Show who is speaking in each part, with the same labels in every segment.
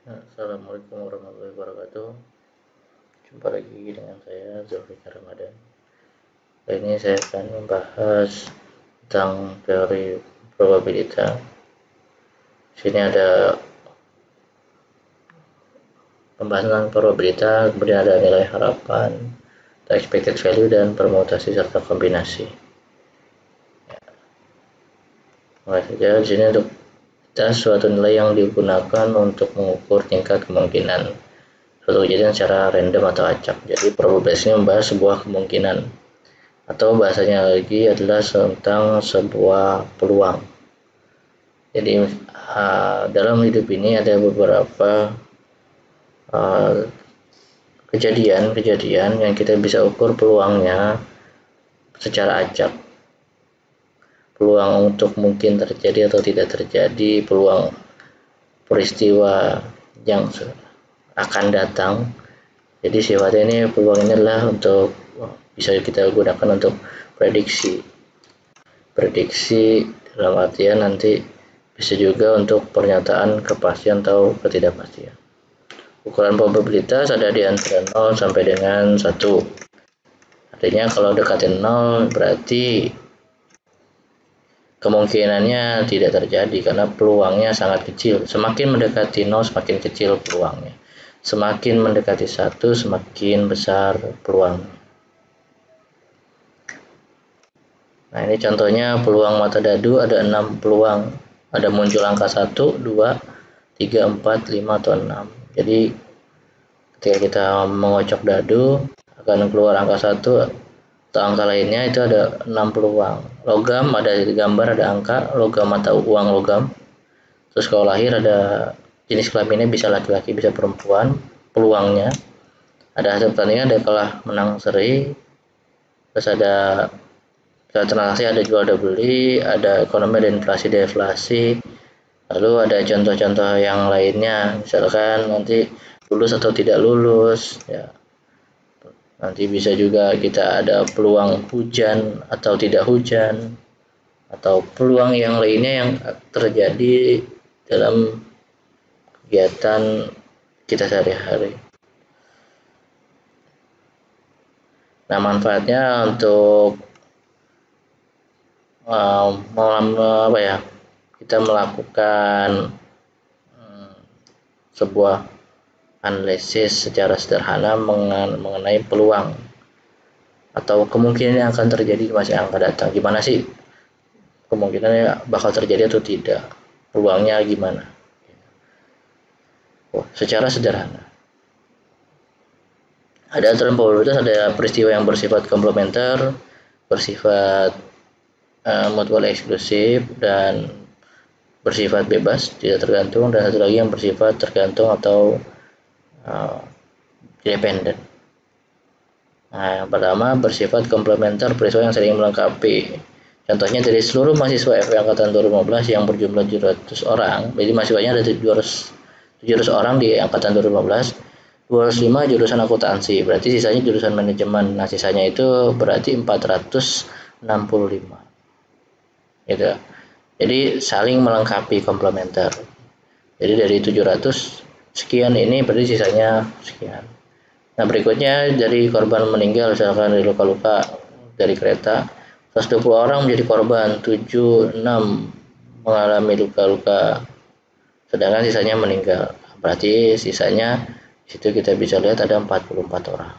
Speaker 1: Assalamualaikum warahmatullahi wabarakatuh. Jumpa lagi dengan saya Zulfikar Ramadan. Kali ini saya akan membahas tentang teori probabilitas. Di sini ada pembahasan tentang probabilitas, kemudian ada nilai harapan, expected value, dan permutasi serta kombinasi. Mulai saja di sini untuk suatu nilai yang digunakan untuk mengukur tingkat kemungkinan suatu kejadian secara random atau acak. Jadi probabilitas ini membahas sebuah kemungkinan, atau bahasanya lagi adalah tentang sebuah peluang. Jadi dalam hidup ini ada beberapa kejadian yang kita bisa ukur peluangnya secara acak. Peluang untuk mungkin terjadi atau tidak terjadi, peluang peristiwa yang akan datang. Jadi sifatnya ini peluang ini adalah untuk bisa kita gunakan untuk prediksi dalam artian nanti bisa juga untuk pernyataan kepastian atau ketidakpastian. Ukuran probabilitas ada di antara 0 sampai dengan 1. Artinya kalau dekatin 0 berarti kemungkinannya tidak terjadi karena peluangnya sangat kecil. Semakin mendekati 0 semakin kecil peluangnya. Semakin mendekati 1 semakin besar peluangnya. Nah, ini contohnya peluang mata dadu ada 6 peluang. Ada muncul angka 1, 2, 3, 4, 5, atau 6. Jadi ketika kita mengocok dadu akan keluar angka 1 atau angka lainnya, itu ada 6 peluang. Logam ada gambar, ada angka, logam mata uang logam. Terus kalau lahir ada jenis kelaminnya bisa laki-laki bisa perempuan, peluangnya. Ada hasil pertandingan, ada kalah menang seri. Terus ada transaksi, ada jual ada beli, ada ekonomi, ada inflasi deflasi. Lalu ada contoh-contoh yang lainnya, misalkan nanti lulus atau tidak lulus ya. Nanti bisa juga kita ada peluang hujan atau tidak hujan, atau peluang yang lainnya yang terjadi dalam kegiatan kita sehari-hari. Nah, manfaatnya untuk kita melakukan sebuah analisis secara sederhana mengenai peluang atau kemungkinan yang akan terjadi di masa yang akan datang. Gimana sih kemungkinannya bakal terjadi atau tidak, peluangnya gimana? Secara sederhana. Ada aturan probabilitas, ada peristiwa yang bersifat komplementer, bersifat mutual eksklusif, dan bersifat bebas tidak tergantung, dan satu lagi yang bersifat tergantung atau independen. Nah, yang pertama bersifat komplementer, peristiwa yang saling melengkapi. Contohnya dari seluruh mahasiswa FE angkatan 2015 yang berjumlah 700 orang, jadi mahasiswanya ada 700 orang di angkatan 2015, 205 jurusan akuntansi, berarti sisanya jurusan manajemen. Nah, sisanya itu berarti 465. Gitu. Jadi saling melengkapi, komplementer. Jadi dari 700 sekian ini berarti sisanya sekian. Nah, berikutnya dari korban meninggal, misalkan dari luka-luka dari kereta, 120 orang menjadi korban, 76 mengalami luka-luka, sedangkan sisanya meninggal. Berarti sisanya situ kita bisa lihat ada 44 orang.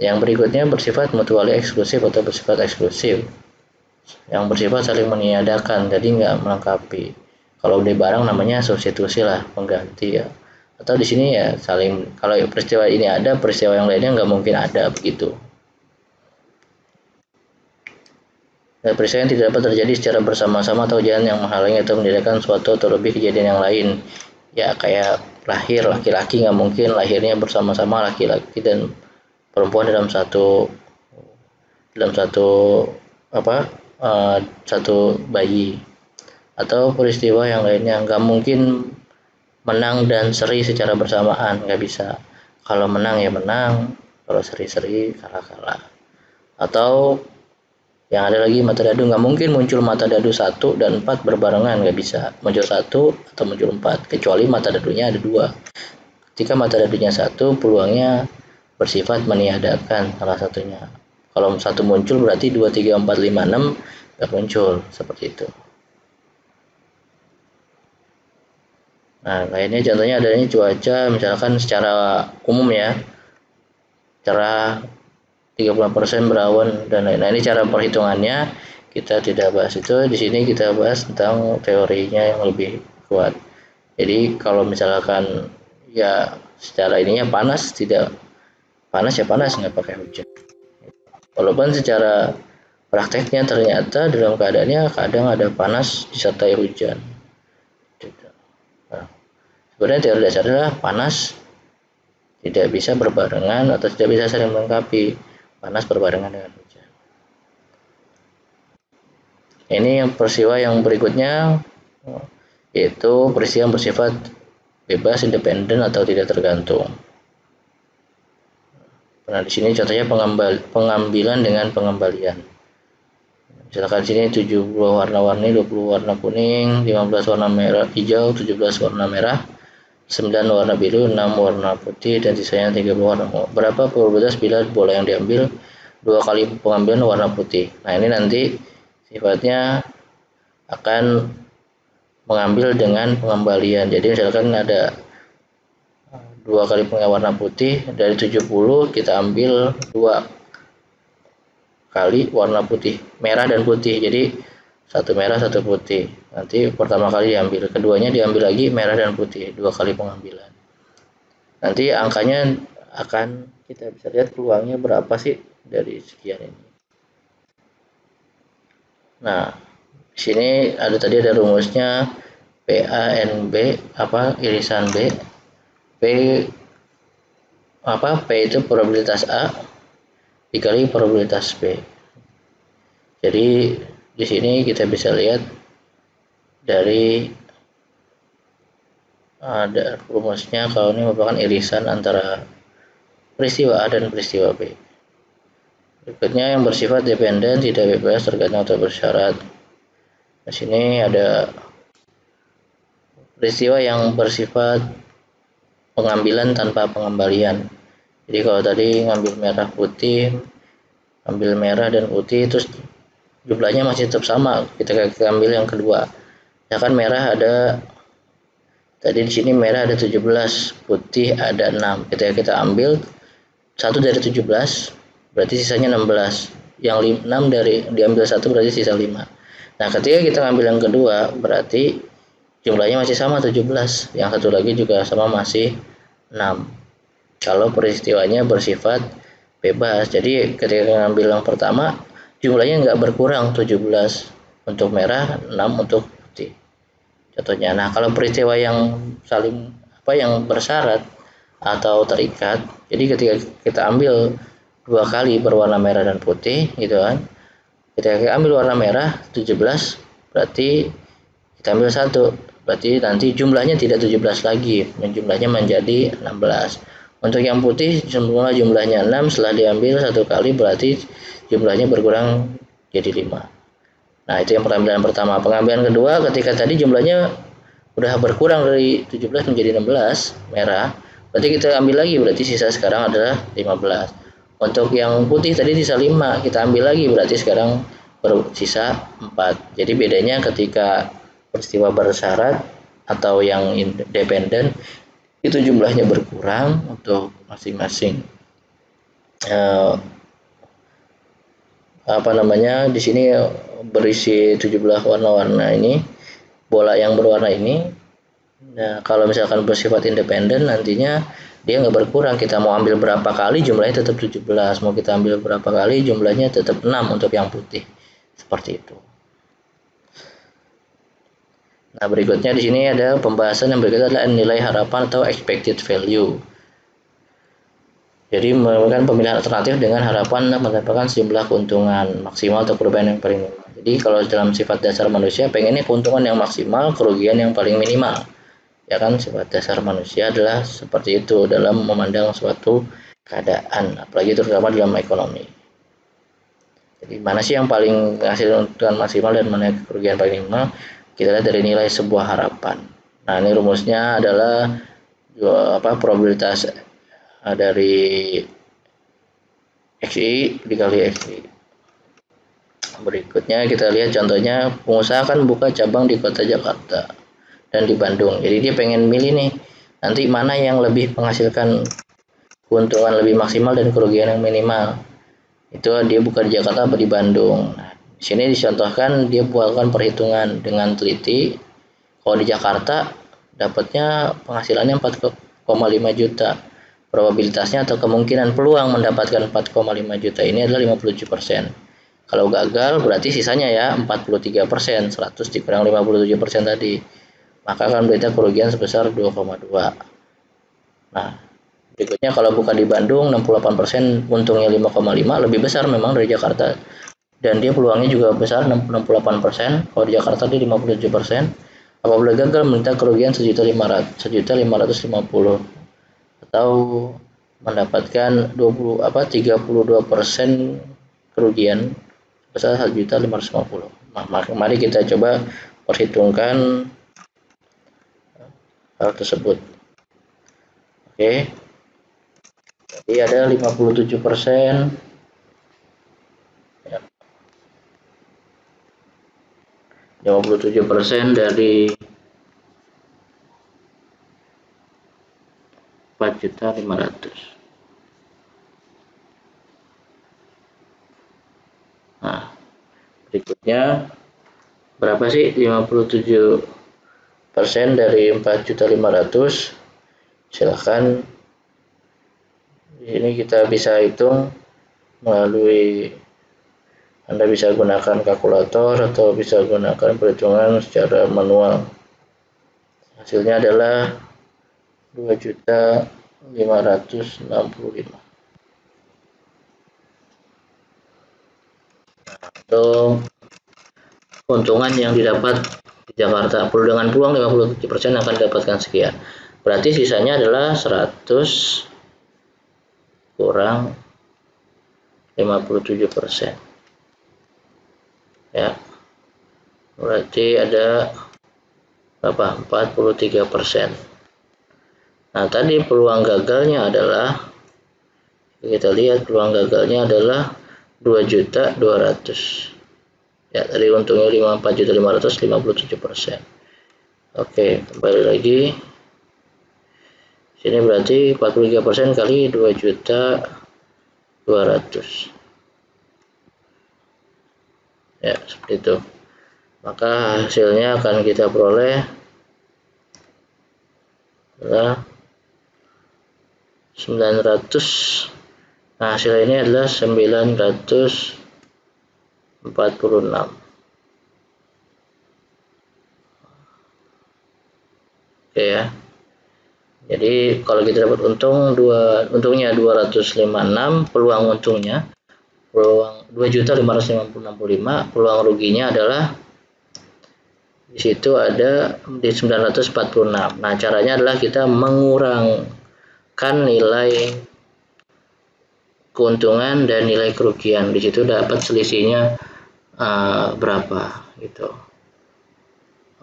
Speaker 1: Yang berikutnya bersifat mutually eksklusif atau bersifat eksklusif, yang bersifat saling meniadakan, jadi nggak melengkapi. Kalau beli barang namanya substitusi lah, pengganti ya. Atau di sini ya saling, kalau peristiwa ini ada, peristiwa yang lainnya nggak mungkin ada, begitu. Dan peristiwa yang tidak dapat terjadi secara bersama-sama atau jalan yang menghalangi atau menjadikan suatu atau lebih kejadian yang lain. Ya kayak lahir, laki-laki nggak mungkin lahirnya bersama-sama laki-laki dan perempuan dalam satu satu bayi. Atau peristiwa yang lainnya nggak mungkin menang dan seri secara bersamaan, nggak bisa. Kalau menang ya menang, kalau seri-seri kalah-kalah. Atau Yang ada lagi mata dadu, nggak mungkin muncul mata dadu 1 dan 4 berbarengan, nggak bisa. Muncul 1 atau muncul 4, kecuali mata dadunya ada 2. Ketika mata dadunya 1, peluangnya bersifat meniadakan salah satunya. Kalau 1 muncul berarti 2, 3, 4, 5, 6 nggak muncul, seperti itu. Nah, lainnya contohnya adanya cuaca, misalkan secara umum ya, cerah 30% berawan dan lain-lain. Nah, ini cara perhitungannya kita tidak bahas itu. Di sini kita bahas tentang teorinya yang lebih kuat. Jadi kalau misalkan ya secara ininya panas, tidak panas ya panas, nggak pakai hujan. Walaupun secara prakteknya ternyata dalam keadaannya kadang ada panas disertai hujan. Nah, sebenarnya teori dasarnya adalah panas tidak bisa berbarengan atau tidak bisa saling melengkapi. Panas berbarengan dengan hujan. Ini yang peristiwa yang berikutnya, yaitu peristiwa yang bersifat bebas, independen atau tidak tergantung. Nah, di sini contohnya pengambilan dengan pengembalian. Misalkan sini 70 warna-warni, 20 warna kuning, 15 warna merah hijau, 17 warna merah, 9 warna biru, 6 warna putih, dan sisanya 30 warna. Berapa probabilitas bila bola yang diambil 2 kali pengambilan warna putih? Nah, ini nanti sifatnya akan mengambil dengan pengembalian. Jadi misalkan ada 2 kali pengambilan warna putih, dari 70 kita ambil 2 kali warna putih, merah dan putih. Jadi 1 merah 1 putih. Nanti pertama kali diambil, keduanya diambil lagi merah dan putih, 2 kali pengambilan. Nanti angkanya akan kita bisa lihat peluangnya berapa sih dari sekian ini. Nah, di sini tadi ada rumusnya PANB, irisan B. P itu probabilitas A dikali probabilitas B. Jadi di sini kita bisa lihat dari ada rumusnya kalau ini merupakan irisan antara peristiwa A dan peristiwa B. Berikutnya yang bersifat dependen, tidak bebas, tergantung atau bersyarat. Di sini ada peristiwa yang bersifat pengambilan tanpa pengembalian. Jadi kalau tadi ngambil merah putih, ambil merah dan putih, terus jumlahnya masih tetap sama kita ambil yang kedua. Misalkan merah ada tadi di sini merah ada 17, putih ada 6. Kita ambil 1 dari 17 berarti sisanya 16. Yang 6 dari diambil 1 berarti sisa 5. Nah, ketika kita ambil yang kedua berarti jumlahnya masih sama 17, yang satu lagi juga sama masih 6. Kalau peristiwanya bersifat bebas. Jadi ketika ngambil yang pertama jumlahnya nggak berkurang 17 untuk merah, 6 untuk putih. Contohnya. Nah, kalau peristiwa yang saling yang bersyarat atau terikat, jadi ketika kita ambil 2 kali berwarna merah dan putih gitu kan. Ketika kita ambil warna merah 17 berarti kita ambil 1, berarti nanti jumlahnya tidak 17 lagi, jumlahnya menjadi 16. Untuk yang putih semula jumlahnya 6, setelah diambil 1 kali berarti jumlahnya berkurang jadi 5. Nah, itu yang pengambilan pertama. Pengambilan kedua ketika tadi jumlahnya udah berkurang dari 17 menjadi 16 merah, berarti kita ambil lagi, berarti sisa sekarang adalah 15. Untuk yang putih tadi sisa 5, kita ambil lagi, berarti sekarang bersisa 4. Jadi bedanya ketika peristiwa bersyarat atau yang independen itu jumlahnya berkurang untuk masing-masing di sini berisi 17 warna-warna ini, bola yang berwarna ini. Nah, kalau misalkan bersifat independen nantinya dia nggak berkurang, kita mau ambil berapa kali jumlahnya tetap 17, mau kita ambil berapa kali jumlahnya tetap 6 untuk yang putih, seperti itu. Nah, berikutnya di sini ada pembahasan yang berikutnya adalah nilai harapan atau expected value. Jadi merupakan pemilihan alternatif dengan harapan mendapatkan sejumlah keuntungan maksimal atau perubahan yang paling minimal. Jadi kalau dalam sifat dasar manusia pengennya keuntungan yang maksimal, kerugian yang paling minimal. Ya kan, sifat dasar manusia adalah seperti itu dalam memandang suatu keadaan, apalagi terutama dalam ekonomi. Jadi mana sih yang paling hasil untungan maksimal dan mana kerugian paling minimal? Kita lihat dari nilai sebuah harapan. Nah, ini rumusnya adalah probabilitas dari XI dikali XI. Berikutnya kita lihat contohnya, pengusaha kan buka cabang di kota Jakarta dan di Bandung. Jadi dia pengen milih nih, nanti mana yang lebih menghasilkan keuntungan lebih maksimal dan kerugian yang minimal. Itu dia buka di Jakarta atau di Bandung. Nah, di sini dicontohkan dia buatkan perhitungan dengan teliti. Kalau di Jakarta dapatnya penghasilannya 4,5 juta. Probabilitasnya atau kemungkinan peluang mendapatkan 4,5 juta ini adalah 57%. Kalau gagal berarti sisanya ya 43%, 100 dikurang 57% tadi. Maka akan berita kerugian sebesar 2,2. Nah, berikutnya kalau bukan di Bandung 68%, untungnya 5,5, lebih besar memang dari Jakarta. Dan dia peluangnya juga besar 68%, kalau di Jakarta dia 57%. Apabila gagal minta kerugian 1.550 atau mendapatkan 32% kerugian sebesar 1.550. Nah, mari kita coba perhitungkan hal tersebut. Oke. Jadi ada 57%. Ya. 57% dari 4.500.000. Nah, berikutnya berapa sih 57% dari 4.500.000? Silahkan ini kita bisa hitung melalui, Anda bisa gunakan kalkulator atau bisa gunakan perhitungan secara manual. Hasilnya adalah 2.565.000. Untuk keuntungan yang didapat di Jakarta, dengan peluang 57% akan didapatkan sekian. Berarti sisanya adalah 100 kurang 57%. Ya. Berarti ada berapa? 43%. Nah, tadi peluang gagalnya adalah, kita lihat peluang gagalnya adalah 2.200.000. Ya, tadi untungnya 4.500.000, 57%. Oke, kembali lagi. Sini berarti 43% kali 2.200.000. Ya, seperti itu. Maka hasilnya akan kita peroleh adalah 900. Nah, hasil ini adalah 946. Oke ya. Jadi kalau kita dapat untungnya 256, peluang untungnya peluang 2.555, peluang ruginya adalah di situ ada di 946. Nah, caranya adalah kita mengurangkan nilai keuntungan dan nilai kerugian. Di situ dapat selisihnya berapa gitu.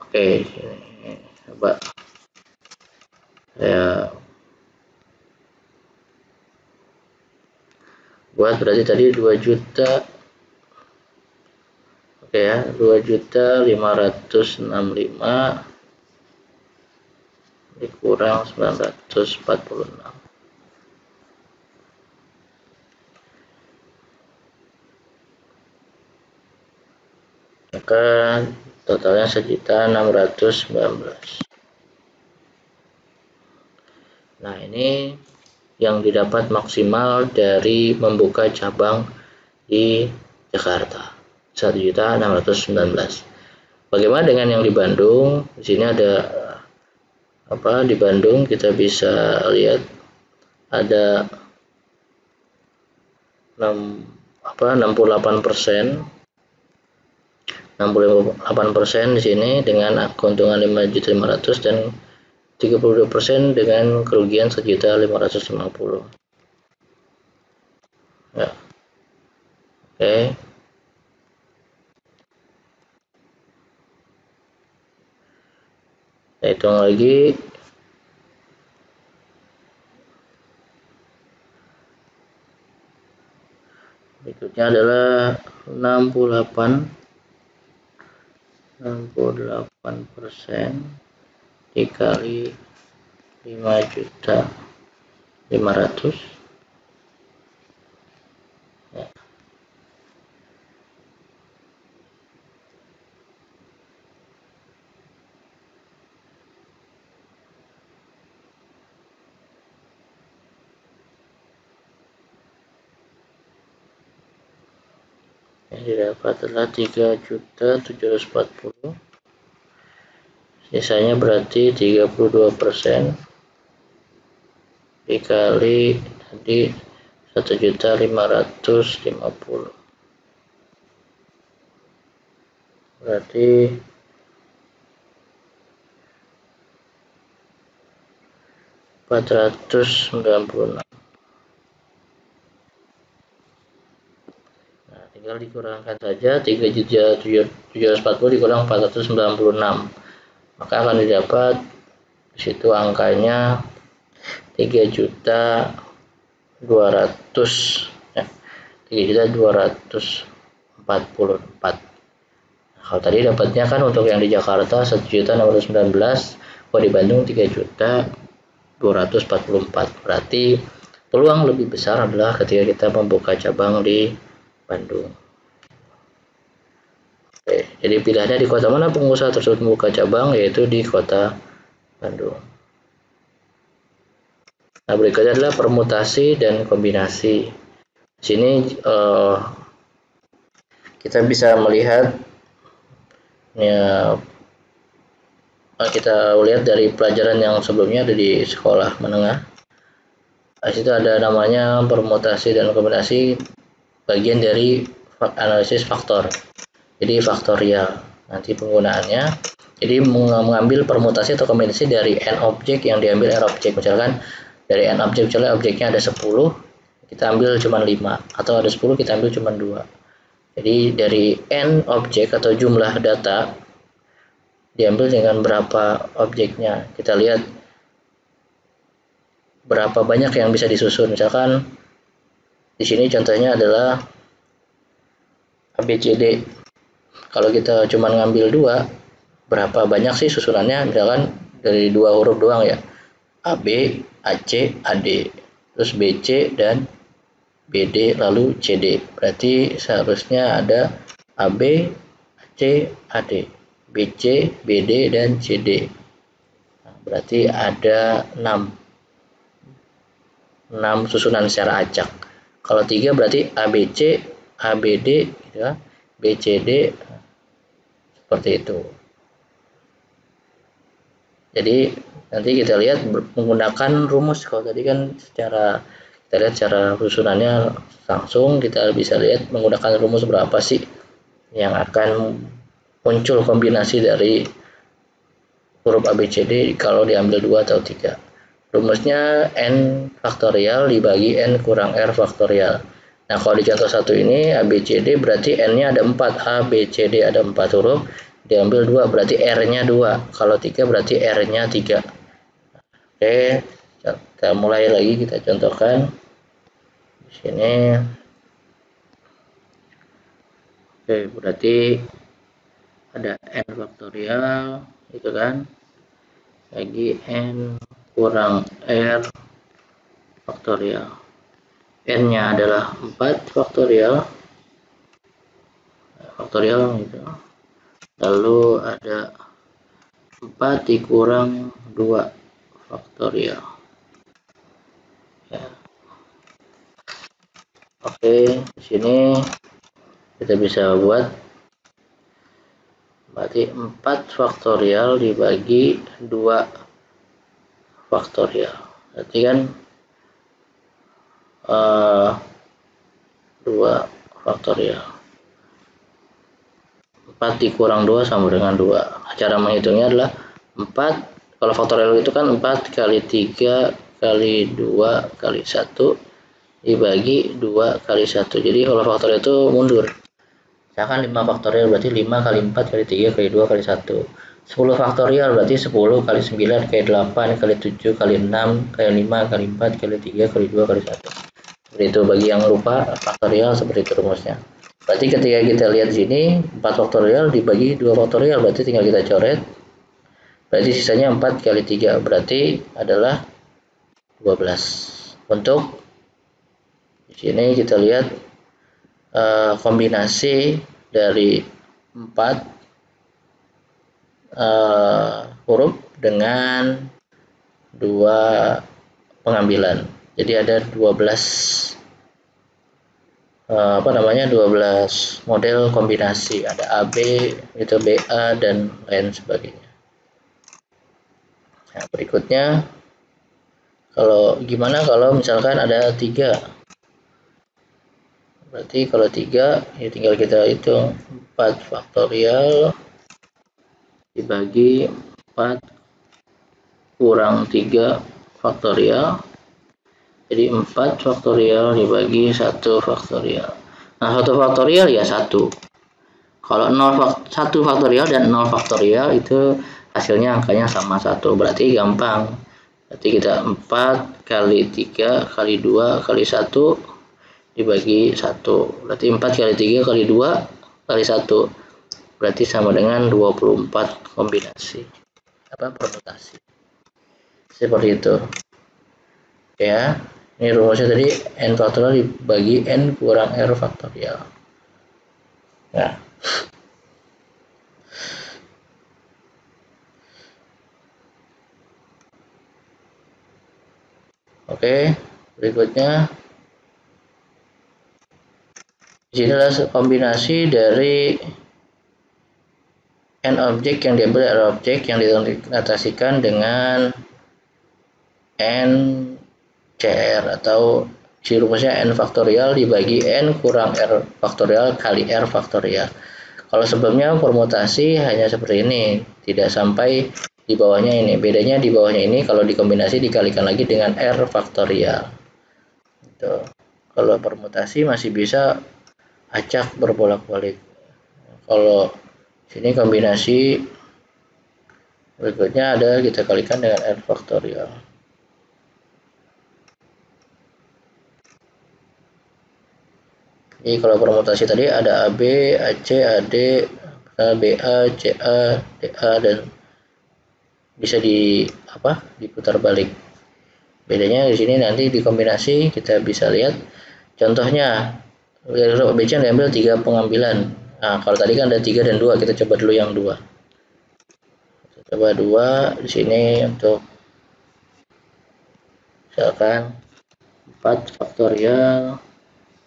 Speaker 1: Oke, ini coba saya buat. Berarti tadi 2 juta. Oke ya, 2.565 dikurang 946. Maka totalnya 1.619. Nah, ini yang didapat maksimal dari membuka cabang di Jakarta, 1.619. Bagaimana dengan yang di Bandung? Di sini ada di Bandung kita bisa lihat ada 68%. 68% di sini dengan keuntungan 5.500.000 dan 32% dengan kerugian 1.550.000. Ya. Oke. Kita hitung lagi. Berikutnya adalah 68% dikali 5.500.000 ya. Yang didapat adalah 3.740.000. Sisanya berarti 32% dikali tadi 1.550.000. Berarti 496. Nah, tinggal dikurangkan saja 3.740 dikurang 496. Maka akan didapat di situ angkanya 3.200.000 ya. 3.244. Kalau tadi dapatnya kan untuk yang di Jakarta 1.619, kalau di Bandung 3.244. Berarti peluang lebih besar adalah ketika kita membuka cabang di Bandung. Oke, jadi pilihannya di kota mana pengusaha tersebut membuka cabang, yaitu di kota Bandung. Nah, berikutnya adalah permutasi dan kombinasi. Di sini kita bisa melihat ya, kita lihat dari pelajaran yang sebelumnya ada di sekolah menengah. Di situ ada namanya permutasi dan kombinasi, bagian dari analisis faktor. Jadi faktorial nanti penggunaannya. Jadi mengambil permutasi atau kombinasi dari n objek yang diambil r objek. Misalkan dari n objek, misalnya objeknya ada 10, kita ambil cuma 5, atau ada 10 kita ambil cuma 2. Jadi dari n objek atau jumlah data diambil dengan berapa objeknya. Kita lihat berapa banyak yang bisa disusun. Misalkan di sini contohnya adalah ABCD. Kalau kita cuma ngambil 2, berapa banyak sih susunannya? Misalkan dari 2 huruf doang ya, AB, AC, AD, terus BC dan BD, lalu CD. Berarti seharusnya ada AB, AC, AD, BC, BD, dan CD. Nah, berarti ada 6 susunan secara acak. Kalau 3 berarti ABC, ABD, gitu ya, BCD, seperti itu. Jadi nanti kita lihat menggunakan rumus. Kalau tadi kan kita lihat secara susunannya langsung, kita bisa lihat menggunakan rumus berapa sih yang akan muncul kombinasi dari huruf ABCD kalau diambil 2 atau 3. Rumusnya n faktorial dibagi n kurang r faktorial. Nah, kalau di contoh 1 ini ABCD berarti n-nya ada 4, ABCD ada 4 huruf, diambil 2 berarti r-nya 2. Kalau 3 berarti r-nya 3. Oke, kita mulai lagi, kita contohkan di sini. Oke, berarti ada n faktorial itu kan, bagi n kurang r faktorial. N-nya adalah 4 faktorial gitu. Lalu ada 4 dikurang 2 faktorial. Ya. Oke, di sini kita bisa buat berarti 4 faktorial dibagi 2 faktorial. Berarti kan 2 faktorial. 4 dikurang 2 sama dengan 2. Cara menghitungnya adalah 4, kalau faktorial itu kan 4 kali 3 kali 2 kali 1 dibagi 2 kali 1. Jadi kalau faktorial itu mundur. Misalkan 5 faktorial berarti 5 kali 4 kali 3 kali 2 kali 1. 10 faktorial berarti 10 kali 9 kali 8 kali 7 kali 6 kali 5 kali 4 kali 3 kali 2 kali 1. Seperti itu. Bagi yang lupa faktorial seperti itu rumusnya. Berarti ketika kita lihat sini 4 faktorial dibagi 2 faktorial berarti tinggal kita coret. Berarti sisanya 4 kali 3 berarti adalah 12. Untuk di sini kita lihat kombinasi dari 4 huruf dengan 2 pengambilan. Jadi ada 12 12 model kombinasi, ada AB, itu BA dan lain sebagainya. Nah, berikutnya gimana kalau misalkan ada 3? Berarti kalau 3 ya tinggal kita hitung 4 faktorial dibagi 4 kurang 3 faktorial, jadi 4 faktorial dibagi 1 faktorial. Nah, 1 faktorial ya 1. Kalau 1 faktorial dan 0 faktorial itu hasilnya angkanya sama 1, berarti gampang. Berarti kita 4 kali 3 kali 2 kali 1 dibagi 1, berarti 4 kali 3 kali 2 kali 1 berarti sama dengan 24 kombinasi permutasi. Seperti itu ya. Ini rumusnya tadi n faktorial dibagi n kurang r faktorial. Nah, oke, berikutnya di sini adalah kombinasi dari n objek yang diambil dari objek yang dinotasikan dengan n cr, atau si rumusnya n faktorial dibagi n kurang r faktorial kali r faktorial. Kalau sebelumnya permutasi hanya seperti ini, tidak sampai di bawahnya ini. Bedanya di bawahnya ini kalau dikombinasi dikalikan lagi dengan r faktorial. Gitu. Kalau permutasi masih bisa acak berbolak-balik. Kalau sini kombinasi berikutnya ada kita kalikan dengan r faktorial. Jadi kalau permutasi tadi ada AB, AC, AD, BA, CA, DA, dan bisa diputar balik. Bedanya di sini nanti dikombinasi kita bisa lihat contohnya. BC diambil 3 pengambilan. Nah, kalau tadi kan ada 3 dan 2, kita coba dulu yang 2. Kita coba 2 di sini untuk misalkan 4 faktorial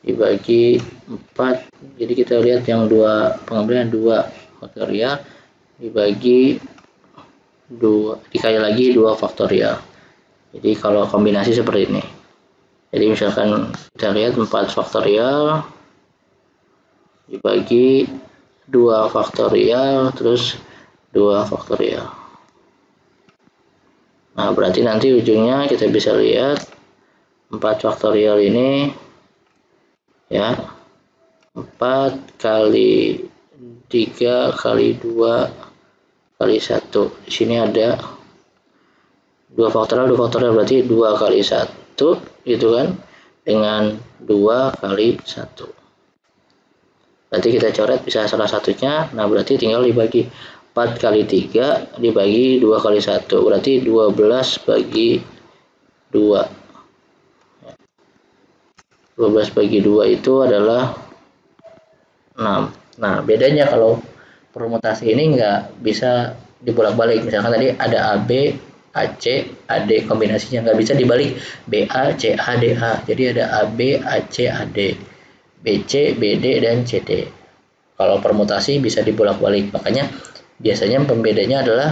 Speaker 1: dibagi 4. Jadi kita lihat yang 2 pengambilan 2 faktorial dibagi 2 dikali lagi 2 faktorial. Jadi kalau kombinasi seperti ini. Jadi misalkan kita lihat 4 faktorial dibagi 2 faktorial terus 2 faktorial. Nah, berarti nanti ujungnya kita bisa lihat 4 faktorial ini ya 4 kali 3 kali 2 kali 1. Di sini ada 2 faktorial berarti 2 kali 1 gitu kan, dengan 2 kali 1. Berarti kita coret bisa salah satunya. Nah, berarti tinggal dibagi 4 kali 3 dibagi 2 kali 1. Berarti 12 bagi 2. 12 bagi 2 itu adalah 6. Nah, bedanya kalau permutasi ini nggak bisa dibolak-balik. Misalkan tadi ada AB, AC, AD, kombinasinya nggak bisa dibalik BA, CA, DA. Jadi ada AB, AC, AD, BC, BD, dan CD. Kalau permutasi bisa dibolak-balik. Makanya biasanya pembedanya adalah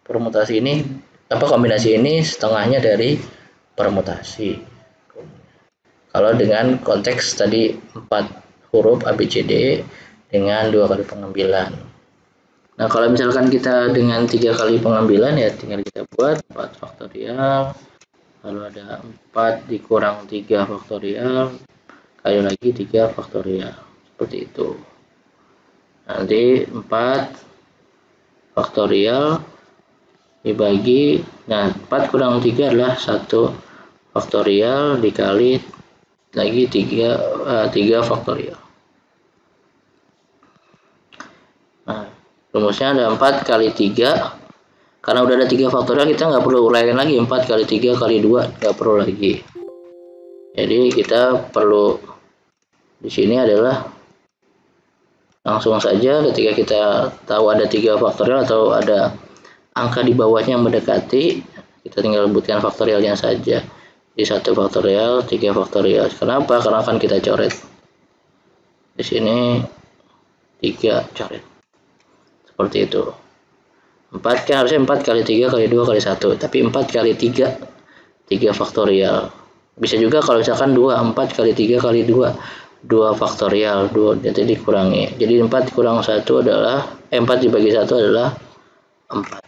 Speaker 1: permutasi ini kombinasi ini setengahnya dari permutasi. Kalau dengan konteks tadi 4 huruf ABCD dengan 2 kali pengambilan. Nah, kalau misalkan kita dengan 3 kali pengambilan ya tinggal kita buat 4 faktorial, lalu ada 4 dikurang 3 faktorial, kali lagi 3 faktorial. Seperti itu. Nanti 4 faktorial dibagi, nah 4 kurang 3 adalah 1 faktorial dikali lagi 3 faktorial. Nah, rumusnya ada 4 kali 3. Karena udah ada 3 faktorial, kita nggak perlu uraikan lagi. 4 kali 3 kali 2 nggak perlu lagi. Jadi kita perlu di sini adalah langsung saja ketika kita tahu ada 3 faktorial atau ada angka di bawahnya yang mendekati, kita tinggal sebutkan faktorialnya saja. Di 1 faktorial, 3 faktorial. Kenapa? Karena akan kita coret. Di sini 3 coret. Seperti itu. 4 kan harusnya 4 kali 3 kali 2 kali 1. Tapi 4 kali 3, 3 faktorial. Bisa juga kalau misalkan 2, 4 kali 3 kali 2, 2 faktorial, 2 jadi dikurangi. Jadi 4 kurang 1 adalah 4 dibagi 1 adalah 4.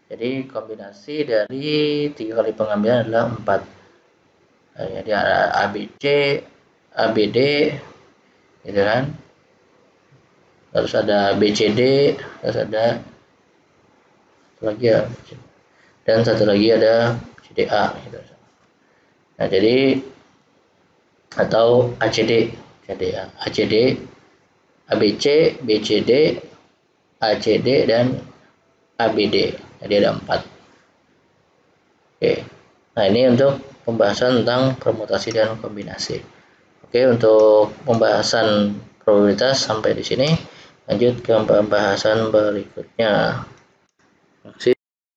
Speaker 1: Jadi kombinasi dari 3 kali pengambilan adalah 4. Jadi ada ABC, ABD, gitu kan. Terus ada BCD, terus ada lagi ya, dan satu lagi ada CDA, gitu. Nah, jadi atau ACD, CDA, ACD, ABC, BCD, ACD, dan ABD. Jadi ada 4. Oke. Nah, ini untuk pembahasan tentang permutasi dan kombinasi. Oke, untuk pembahasan probabilitas sampai di sini. Lanjut ke pembahasan berikutnya. Terima kasih.